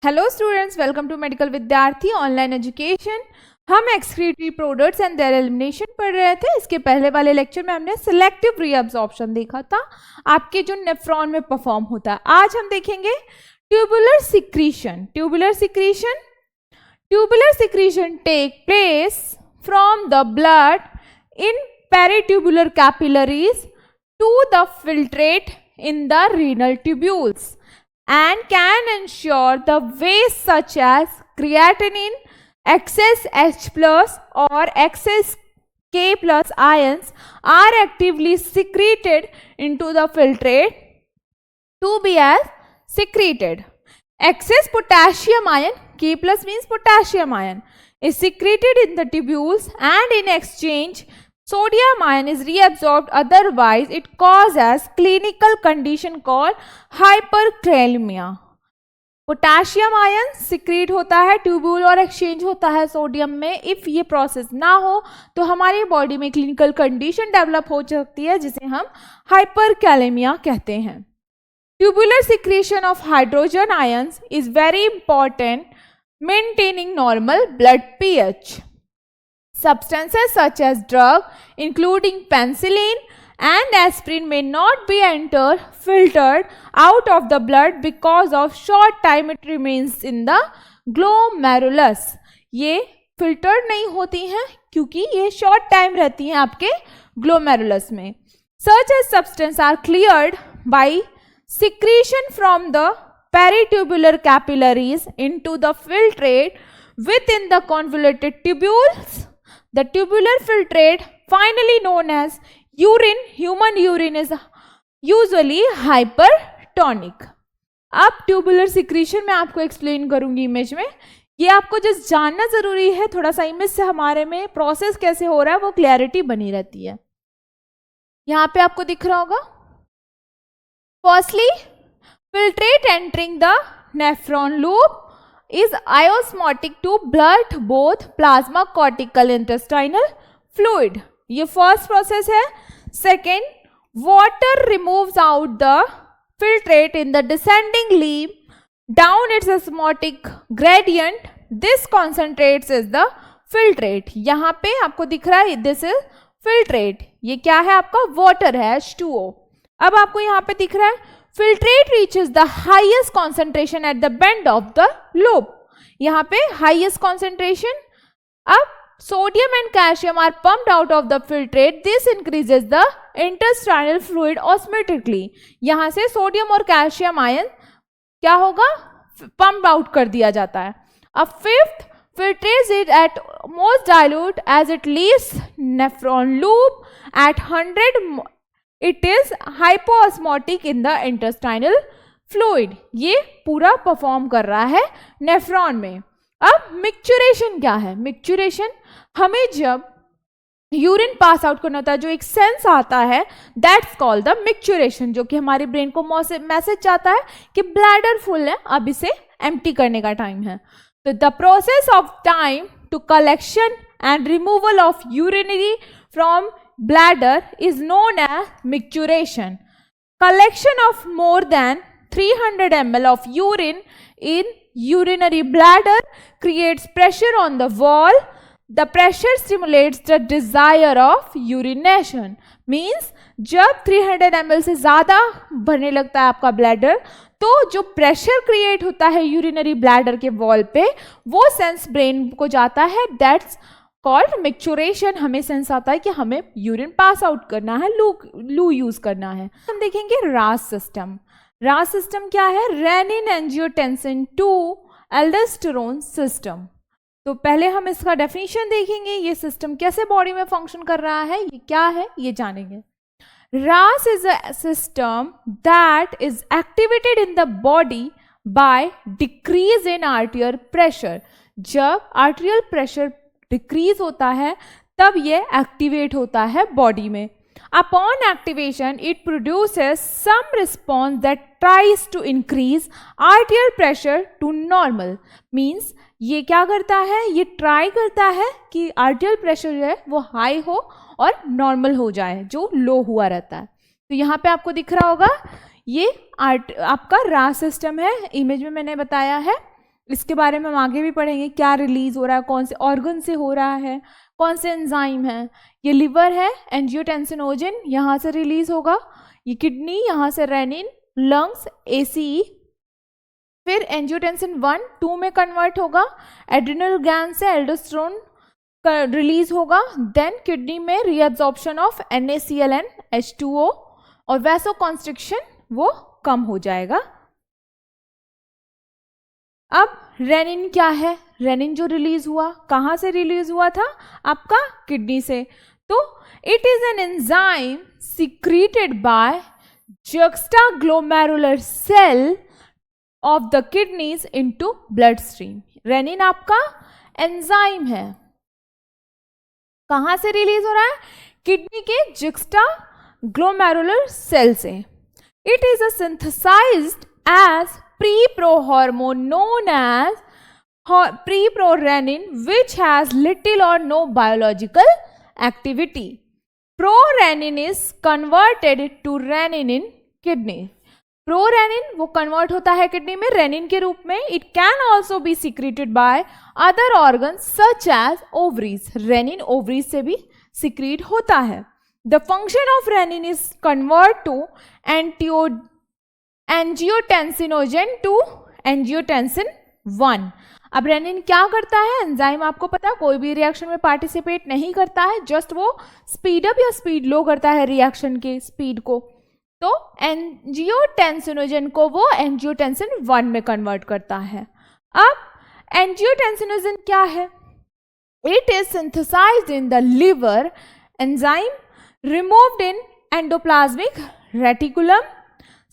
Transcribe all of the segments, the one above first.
Hello students, welcome to Medical Vidyarthi Online Education. हम excretory products and their elimination पढ़ रहे थे। इसके पहले वाले लेक्चर में हमने सिलेक्टिव रीअब्जॉर्प्शन देखा था, आपके जो नेफ्रॉन में परफॉर्म होता है। आज हम देखेंगे tubular secretion. Tubular secretion take place from the blood in peritubular capillaries to the filtrate in the renal tubules and can ensure the waste such as creatinine, excess H plus or excess K plus ions are actively secreted into the filtrate to be as secreted. Excess potassium ion, K plus means potassium ion, is secreted in the tubules and in exchange sodium ion is reabsorbed, otherwise it causes clinical condition called hyperkalemia. Potassium ion secrete होता है tubule और exchange होता है sodium में। If ये process ना हो तो हमारी बॉडी में क्लिनिकल कंडीशन डेवलप हो सकती है जिसे हम हाइपरकैलेमिया कहते हैं। Tubular secretion of hydrogen ions is very important maintaining normal blood pH. Substances such as drug, including penicillin and aspirin, may not be filtered out of the blood because of short time it remains in the glomerulus. ये filtered नहीं होती हैं क्योंकि ये short time रहती हैं आपके glomerulus में. Such as substances are cleared by secretion from the peritubular capillaries into the filtrate within the convoluted tubules. The tubular filtrate, finally known as urine, human urine, is usually hypertonic. अब tubular secretion मैं आपको explain करूंगी image में। ये आपको just जानना जरूरी है, थोड़ा सा इमेज से हमारे में प्रोसेस कैसे हो रहा है वो क्लैरिटी बनी रहती है। यहाँ पे आपको दिख रहा होगा, firstly filtrate entering the nephron loop is osmotic to blood both plasma cortical intestinal fluid. ये फर्स्ट प्रोसेस है। Second, water removes out the filtrate in the descending leaf down its osmotic gradient. This concentrates is the filtrate. यहाँ पे आपको दिख रहा है this is filtrate. ये क्या है आपका वाटर है H2O. अब आपको यहाँ पे दिख रहा है filtrate reaches the highest concentration at the bend of the loop. यहाँ पे highest concentration. अब sodium and calcium are pumped out of the filtrate. This increases the intestinal fluid osmotically. यहाँ से सोडियम और कैल्शियम आयन क्या होगा, pump out कर दिया जाता है. अब fifth, filtrates it at most dilute as it leaves nephron loop at 100. It is hypoosmotic in the intestinal fluid. ये पूरा परफॉर्म कर रहा है नेफ्रॉन में. अब मिक्चुरेशन क्या है? मिक्चुरेशन हमें जब यूरिन पास आउट करना होता है, जो एक सेंस आता है, दैट्स कॉल्ड द मिक्चुरेशन, जो कि हमारे ब्रेन को मैसेज जाता है कि ब्लैडर फुल है, अब इसे एम्प्टी करने का टाइम है. तो the process of time to collection and removal of urinary from bladder is known as micturition. Collection of more than 300 ml of urine in urinary bladder creates pressure on the wall. The pressure stimulates the desire of urination. Means जब 300 ml से ज़्यादा भरने लगता है आपका bladder, तो जो pressure create होता है यूरिनरी ब्लैडर के वॉल पे, वो सेंस ब्रेन को जाता है. That's called micturition. हमें सेंस आता है कि हमें यूरिन पास आउट करना है, लू यूज करना है. हम देखेंगे रास सिस्टम. रास सिस्टम क्या है? Renin angiotensin 2 aldosterone system. तो पहले हम इसका डेफिनेशन देखेंगे, ये सिस्टम कैसे बॉडी में फंक्शन कर रहा है, ये क्या है ये जानेंगे. रास is a system that is activated in the body by decrease in आर्टियल pressure. जब आर्टियल प्रेशर डिक्रीज होता है तब ये एक्टिवेट होता है बॉडी में. Upon activation it produces some response that tries to increase arterial pressure to normal. Means ये क्या करता है, ये ट्राई करता है कि आर्टियल प्रेशर जो है वो हाई हो और नॉर्मल हो जाए, जो लो हुआ रहता है. तो यहाँ पे आपको दिख रहा होगा ये आपका रास सिस्टम है, इमेज में मैंने बताया है. इसके बारे में हम आगे भी पढ़ेंगे, क्या रिलीज हो रहा है, कौन से ऑर्गन से हो रहा है, कौन से एंजाइम है। ये लिवर है, एंजियोटेंसिनोजन यहाँ से रिलीज होगा, ये किडनी यहाँ से रेनिन, लंग्स ACE, फिर एंजियोटेंसिन 1 2 में कन्वर्ट होगा, एड्रिनल ग्लैंड से एल्डोस्टेरोन रिलीज होगा, देन किडनी में reabsorption of NaCl and H2O और वैसोकॉन्स्ट्रिक्शन वो कम हो जाएगा। अब रेनिन क्या है, रेनिन जो रिलीज हुआ कहाँ से रिलीज हुआ था, आपका किडनी से। तो it is an enzyme secreted by juxtaglomerular cell of the kidneys into bloodstream। Renin आपका एंजाइम है, कहां से रिलीज हो रहा है, किडनी के juxtaglomerular cell से। It is a synthesized as pre-pro-hormone known as pre-pro-renin which has little or no biological activity. Pro-renin is converted to renin in kidney. Pro-renin वो कन्वर्ट होता है किडनी में रेनिन के रूप में। It can also be secreted by other organs such as ovaries. Renin ovaries से भी secrete होता है। The function of renin is convert to angiotensinogen to angiotensin 1। अब रेनिन क्या करता है, एंजाइम आपको पता है कोई भी रिएक्शन में पार्टिसिपेट नहीं करता है, जस्ट वो स्पीड अप या स्पीड लो करता है रिएक्शन के स्पीड को। तो एंजियोटेंसिनोजन को वो एंजियोटेंसिन 1 में कन्वर्ट करता है। अब एंजियोटेंसिनोजन क्या है, it is synthesised in the liver, enzyme removed in endoplasmic reticulum.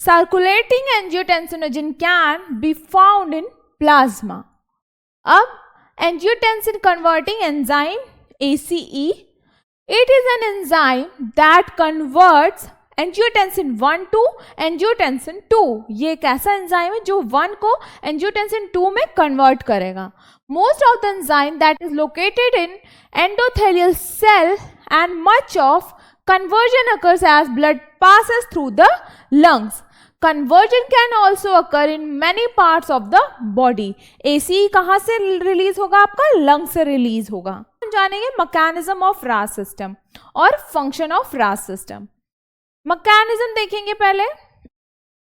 Circulating angiotensinogen can be found in plasma. अब angiotensin converting enzyme ACE, it is an enzyme that converts angiotensin 1 to angiotensin 2। ये एक ऐसा enzyme है जो 1 को angiotensin 2 में convert करेगा। Most of the enzyme that is located in endothelial cell and much of conversion occurs as blood passes through the lungs। Conversion can also occur in many parts of the body। ACE कहाँ से release होगा, आपका lung से release होगा। हम जानेंगे mechanism of रास system और फंक्शन ऑफ रास सिस्टम। मैकेनिज्म देखेंगे पहले।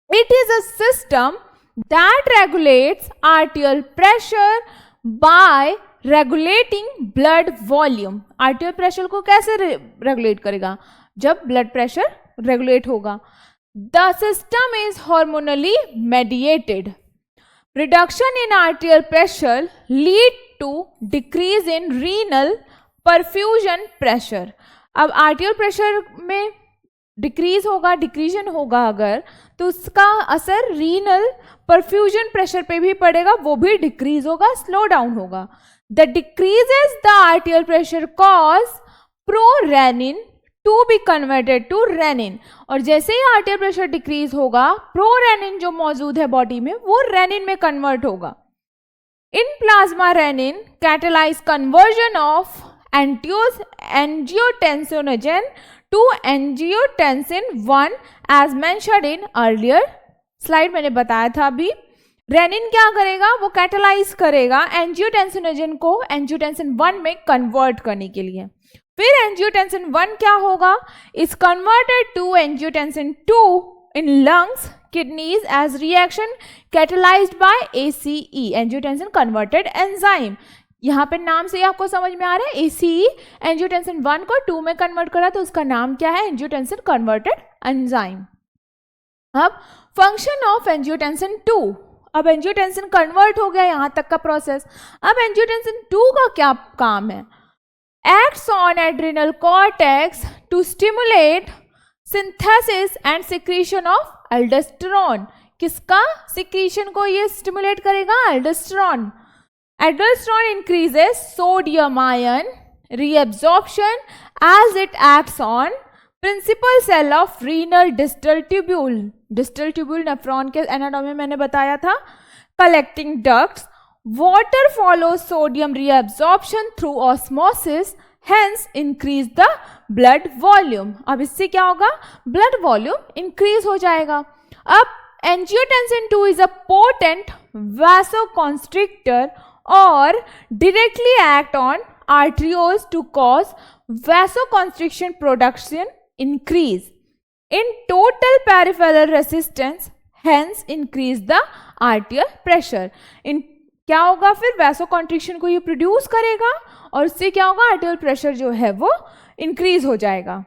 It is a system that regulates आर्टियल pressure by regulating blood volume. आर्टियल pressure को कैसे रेगुलेट करेगा, जब ब्लड प्रेशर रेगुलेट होगा। The system is hormonally mediated. Reduction in arterial pressure lead to decrease in renal perfusion pressure। अब arterial pressure में decrease होगा, डिक्रीजन होगा अगर, तो उसका असर रीनल परफ्यूजन प्रेशर पे भी पड़ेगा, वो भी डिक्रीज होगा, स्लो डाउन होगा। The decreases the arterial pressure cause pro-renin to be converted to renin. और जैसे ही आर्टियल प्रेशर डिक्रीज होगा, प्रोरेनिन जो मौजूद है बॉडी में वो रेनिन में कन्वर्ट होगा। In plasma renin catalyse conversion of angiotensinogen to angiotensin 1 as mentioned in earlier slide. मैंने बताया था अभी, रेनिन क्या करेगा, वो कैटेलाइज करेगा एंजियोटेंसिनोजन को एंजियोटेंसिन 1 में कन्वर्ट करने के लिए। फिर एंजियोटेंसिन 1 क्या होगा, is converted to angiotensin 2 in lungs kidneys as reaction catalysed by ACE, angiotensin converted enzyme. यहाँ पे नाम से ही आपको समझ में आ रहा है, ACE एंजियोटेंसिन 1 को 2 में कन्वर्ट करा तो उसका नाम क्या है, एंजियोटेंसिन कन्वर्टेड एंजाइम। अब फंक्शन ऑफ एंजियोटेंसिन 2, अब एंजियोटेंसिन कन्वर्ट हो गया, यहाँ तक का प्रोसेस। अब एंजियोटेंसिन 2 का क्या काम है, acts on adrenal cortex to stimulate synthesis and secretion of aldosterone। किसका secretion को ये stimulate करेगा, aldosterone। Aldosterone increases sodium ion reabsorption as it acts on principal cell of renal distal tubule। distal tubule nephron के anatomy मैंने बताया था। collecting ducts, water follows sodium reabsorption through osmosis, hence increase the blood volume। अब इससे क्या होगा, blood volume increase हो जाएगा। अब angiotensin 2 is a potent vasoconstrictor or directly act on arterioles to cause vasoconstriction production increase in total peripheral resistance, hence increase the arterial pressure. इन क्या होगा फिर, वैसोकॉन्ट्रिक्शन को ये प्रोड्यूस करेगा और उससे क्या होगा, आर्टियल प्रेशर जो है वो इंक्रीज हो जाएगा.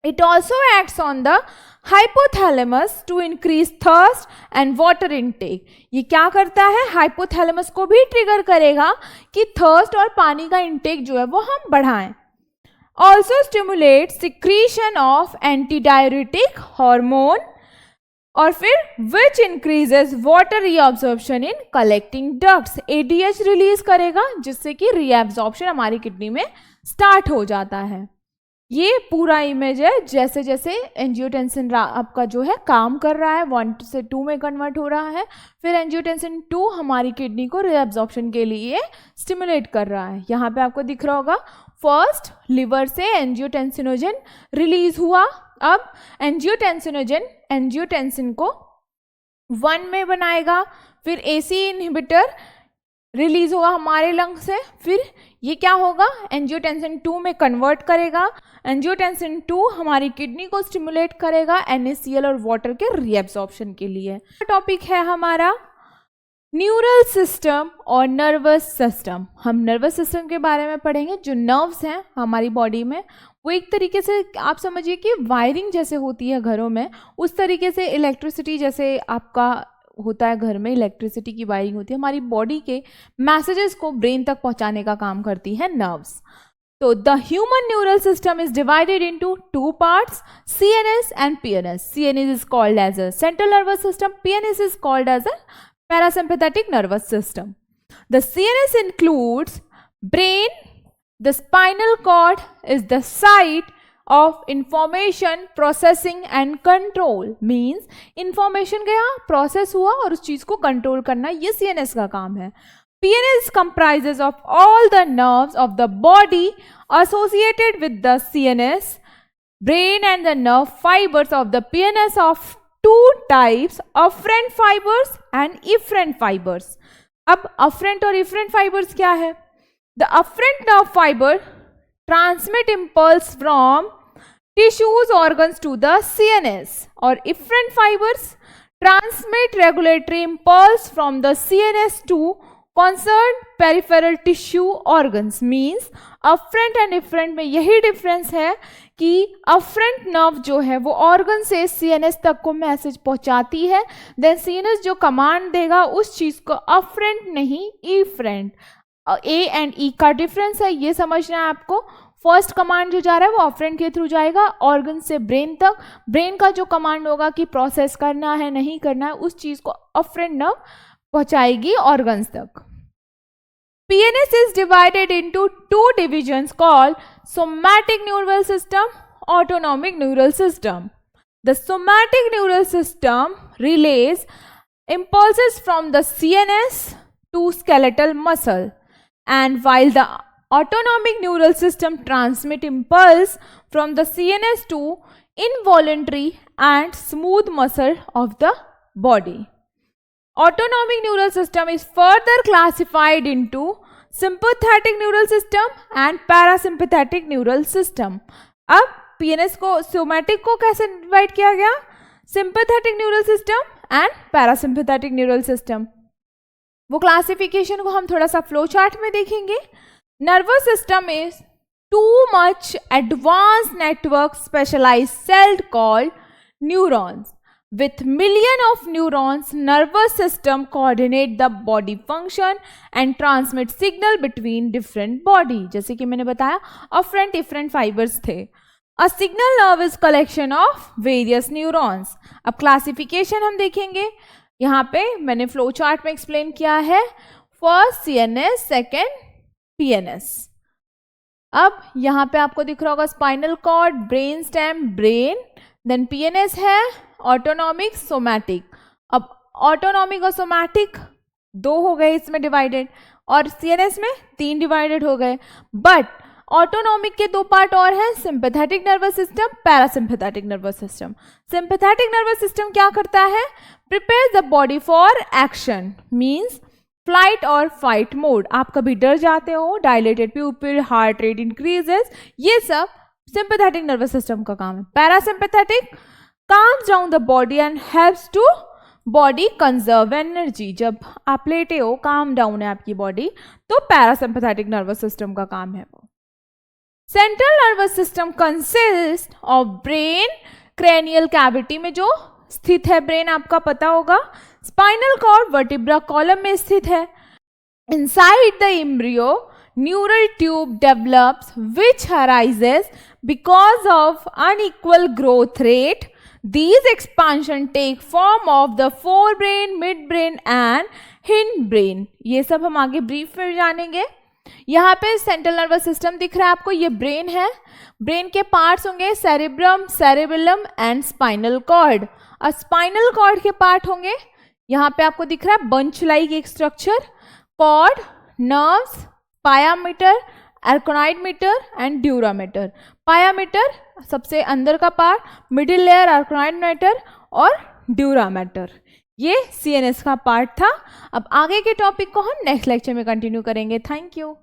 It also acts on the hypothalamus to increase thirst and water intake. ये क्या करता है, हाइपोथैलेमस को भी ट्रिगर करेगा कि थर्स्ट और पानी का इनटेक जो है वो हम बढ़ाएं. Also stimulate secretion of antidiuretic hormone और फिर which increases water reabsorption in collecting ducts. ADH release करेगा जिससे कि रीअब्जॉर्प्शन हमारी किडनी में स्टार्ट हो जाता है. ये पूरा इमेज है जैसे जैसे एंजियोटेंसिन आपका जो है काम कर रहा है, 1 से 2 में कन्वर्ट हो रहा है, फिर एंजियोटेंसिन 2 हमारी किडनी को रीअब्जॉर्प्शन के लिए स्टिमुलेट कर रहा है. यहाँ पे आपको दिख रहा होगा, फर्स्ट लिवर से एंजियोटेंसिनोजन रिलीज हुआ. अब एंजियोटेंसिन को 1 में बनाएगा, फिर AC इनहिबिटर रिलीज होगा हमारे लंग से, फिर ये क्या होगा, एंजियोटेंसिन 2 में कन्वर्ट करेगा. एंजियोटेंसिन 2 हमारी किडनी को स्टिमुलेट करेगा NaCl और वाटर के रीअब्जॉर्प्शन के लिए. टॉपिक है हमारा न्यूरल सिस्टम और नर्वस सिस्टम. हम नर्वस सिस्टम के बारे में पढ़ेंगे. जो नर्व्स हैं हमारी बॉडी में वो एक तरीके से आप समझिए कि वायरिंग जैसे होती है घरों में, उस तरीके से इलेक्ट्रिसिटी जैसे आपका होता है घर में, इलेक्ट्रिसिटी की वायरिंग होती है, हमारी बॉडी के मैसेजेस को ब्रेन तक पहुंचाने का काम करती है नर्व्स. तो the human neural system is divided into 2 parts, CNS and PNS. CNS is called as a central nervous system, PNS is called as a parasympathetic nervous system. The CNS includes brain. The spinal cord is the site of information processing and control. Means information गया, process हुआ और उस चीज को control करना, ये CNS का काम है. PNS comprises of all the nerves of the body associated with the CNS. Brain and the nerve fibers of the PNS of 2 types, afferent fibers and efferent fibers. अब afferent और efferent fibers क्या है? The afferent nerve fiber transmit impulse from tissues organs to the CNS, और efferent fibers transmit regulatory impulse from the CNS to concerned peripheral tissue organs. Means afferent and efferent में यही difference है कि afferent nerve जो है वो organ से CNS तक को मैसेज पहुंचाती है, then CNS जो कमांड देगा उस चीज को afferent नहीं efferent. A एंड E का डिफरेंस है, ये समझना है आपको. फर्स्ट कमांड जो जा रहा है वो ऑफरेंट के थ्रू जाएगा ऑर्गन से ब्रेन तक. ब्रेन का जो कमांड होगा कि प्रोसेस करना है नहीं करना है, उस चीज को ऑफरेंट नर्व पहुंचाएगी ऑर्गन्स तक. PNS is divided into 2 divisions called somatic neural system, autonomic neural system. The somatic neural system relays impulses from the CNS to skeletal muscle. And while the autonomic neural system transmit impulse from the CNS to involuntary and smooth muscle of the body. Autonomic neural system is further classified into sympathetic neural system and parasympathetic neural system. अब PNS को somatic को कैसे divide किया गया? Sympathetic neural system and parasympathetic neural system. वो classification को हम थोड़ा सा फ्लो चार्ट में देखेंगे. Nervous system is too much advance network specialised cell called neurons. With million of neurons, nervous system coordinate the body function and transmit signal between different body. जैसे कि मैंने बताया afferent efferent fibers थे. A signal nerve is collection of various neurons. अब classification हम देखेंगे. यहाँ पे मैंने फ्लो चार्ट में एक्सप्लेन किया है. First CNS, second PNS. अब यहाँ पे आपको दिख रहा होगा spinal cord, brain stem, brain, then PNS है ऑटोनॉमिक, सोमैटिक. अब ऑटोनॉमिक और सोमैटिक 2 हो गए इसमें डिवाइडेड, और CNS में 3 डिवाइडेड हो गए. बट ऑटोनॉमिक के दो पार्ट और हैं, sympathetic nervous system, parasympathetic nervous system. Sympathetic nervous system क्या करता है? Prepare the body for action, means flight और फाइट मोड। आप कभी डर जाते हो, डायलेटेड प्यूपिल, हार्ट रेट इंक्रीजेस, ये सब सिंपैथेटिक नर्वस सिस्टम का काम है। Parasympathetic calms down the body and helps to body conserve energy। जब आप लेटे हो, calm down है आपकी बॉडी, तो पैरासिम्पैथेटिक नर्वस सिस्टम का काम है वो। Central nervous system consist of brain, cranial cavity में जो स्थित है ब्रेन, आपका पता होगा, स्पाइनल कॉर्ड वर्टिब्रा कॉलम में स्थित है। Inside the embryo neural tube develops which arises because of unequal growth rate. These expansion take form of the forebrain, midbrain and hindbrain। ये सब हम आगे ब्रीफ में जानेंगे। यहाँ पे सेंट्रल नर्वस सिस्टम दिख रहा है आपको, ये ब्रेन है। ब्रेन के पार्ट्स होंगे cerebrum, cerebellum and spinal cord. और स्पाइनल कॉर्ड के पार्ट होंगे, यहाँ पे आपको दिख रहा है बंच लाइक एक structure, cord, nerves, pia mater, arachnoid mater and dura mater. Pia mater सबसे अंदर का part, middle layer arachnoid mater और ड्यूरामीटर। ये सीएनएस का पार्ट था। अब आगे के टॉपिक को हम नेक्स्ट लेक्चर में कंटिन्यू करेंगे। Thank you.